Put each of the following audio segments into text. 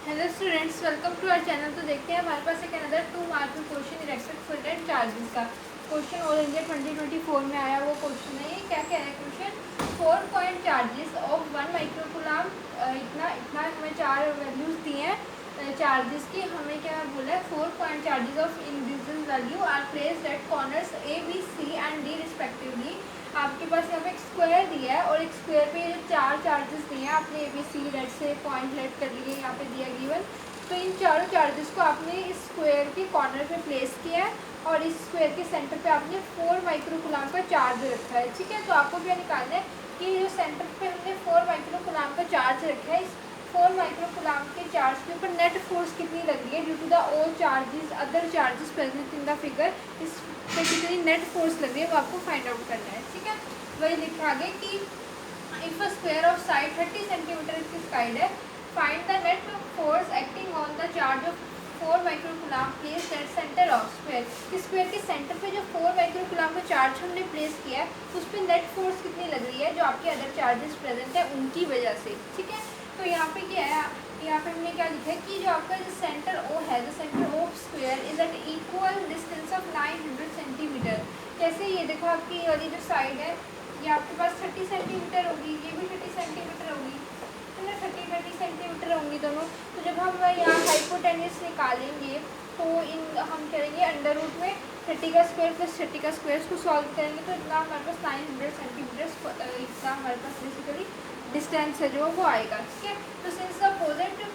Hello students, welcome to our channel. तो देखते हैं हमारे पास एक अनदर 2 मार्क का question electric field and charges का क्वेश्चन ऑल इंडिया 2024 में आया वो क्वेश्चन है। ये क्या कह रहा है question, 4 point charges of 1 microcoulomb, इतना इतना हमें 4 वैल्यूज दी हैं चार्जेस की। हमें क्या बोला है, 4 point charges of individual value are placed at corners A B C and D respectively. आपके पास यहाँ पे एक स्क्वायर दिया है और एक स्क्वायर पे ये 4 चार्जेस दिए हैं। आपने ए बी सी लेट से पॉइंट लेट कर लिए, यहाँ पे दिया गिवन। तो इन चारों चार्जेस को आपने इस स्क्वायर के कॉर्नर पे प्लेस किया है और इस स्क्वायर के सेंटर पे आपने 4 माइक्रोकुलाम का चार्ज रखा है। ठीक है, तो आपको क्या निकालना है कि जो सेंटर पे हमने 4 माइक्रोकुलाम का चार्ज रखा है, इस 4 माइक्रोकुलाम के चार्ज के ऊपर नेट फोर्स कितनी लग रही है due to the all charges other charges present in the figure. इस पे कितनी नेट फोर्स लग रही है वो आपको फाइंड आउट करना है। ठीक है, वही लिखा आगे कि if a square of side 30 centimetre की साइड है, find the net force acting on the charge of 4 microcoulomb placed at centre of square. इस स्क्वायर के सेंटर पे जो 4 माइक्रोकुलाम का चार्ज हमने प्लेस किया है उस पर नेट फोर्स कितनी लग रही है जो आपके अदर चार्जेस प्रेजेंट है उनकी वजह से। ठीक है, तो यहाँ पे क्या है, यहाँ पे हमने क्या लिखा है कि जो आपका जो सेंटर ओ है, the centre of square is at equal distance of 900 centimetre. कैसे, ये देखो आपकी ये वाली जो साइड है ये आपके पास 30 सेंटीमीटर होगी, ये भी 30 सेंटीमीटर होगी, है ना, 30 सेंटीमीटर होंगी दोनों। तो जब हम यहाँ हाइपोटेन्यूज निकालेंगे तो इन हम करेंगे अंडर रूट में 30 का स्क्वायर प्लस 30 का स्क्वायर, इसको सॉल्व करेंगे तो इतना हमारे पास 900 सेंटीमीटर इतना हमारे पास बेसिकली डिस्टेंस है जो वो आएगा। ठीक है, तो since the opposite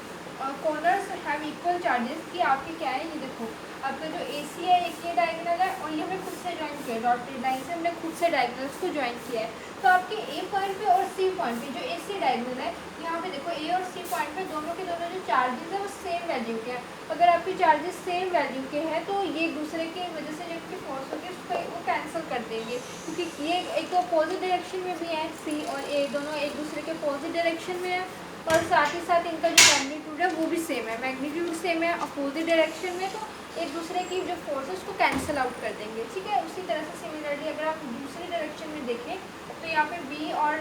corners have equal charges कि आपके क्या है, ये देखो आपका जो ए सी है एक ये डायगोनल है और ये हमने खुद से ज्वाइन किया, डॉटेड लाइन से हमने खुद से डायगोनल्स को ज्वाइन किया है। तो आपके ए पॉइंट पे और सी पॉइंट पे जो ए सी डायगोनल है, यहाँ पे देखो ए और सी पॉइंट पे दोनों के दोनों जो चार्जेस है वो सेम वैल्यू के हैं। अगर आपके चार्जेस सेम वैल्यू के हैं तो ये एक दूसरे की वजह से जो इनकी फोर्स होगी उसको वो कैंसिल कर देंगे, क्योंकि ये एक तो अपोजिट डायरेक्शन में भी है, सी और ए दोनों एक दूसरे के अपोजिट डायरेक्शन में है और साथ ही साथ इनका जो मैग्नीट्यूड है वो भी सेम है, मैग्नीट्यूड सेम है अपोजिट डायरेक्शन में, तो एक दूसरे की जो फोर्स है उसको कैंसिल आउट कर देंगे। ठीक है, उसी तरह से सिमिलरली अगर आप दूसरी डायरेक्शन में देखें तो यहाँ पे बी और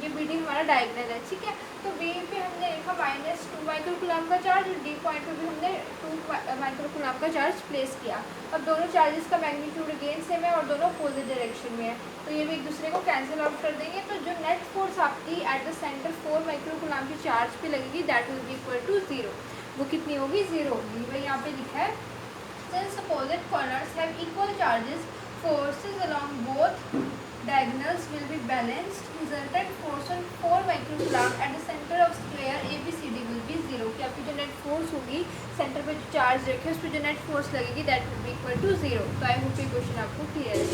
ये बी डी हमारा डायगोनल है। ठीक है, तो बी पे हमने लिखा -2 माइक्रोकुलाम का चार्ज और डी पॉइंट पे भी हमने 2 माइक्रोकुलाम का चार्ज प्लेस किया। अब दोनों चार्जेस का मैग्नीट्यूड अगेन सेम है और दोनों अपोजिट डायरेक्शन में है, तो ये भी एक दूसरे को कैंसिल आउट कर देंगे। तो जो नेट फोर्स आपकी एट द सेंटर 4 माइक्रोकुलाम के चार्ज पे लगेगी that will be equal to 0। वो कितनी होगी, 0 होगी। वही यहाँ पे लिखा है, since opposite corners have equal charges, forces along both diagonals will be balanced. Resultant force on 4 microcoulomb at the center of square ABCD will be 0। कि आपकी जो नेट फोर्स होगी सेंटर पे जो चार्ज रखे उस पर जो नेट फोर्स लगेगी that will be equal to 0। तो आई होप ये क्वेश्चन आपको क्लियर है।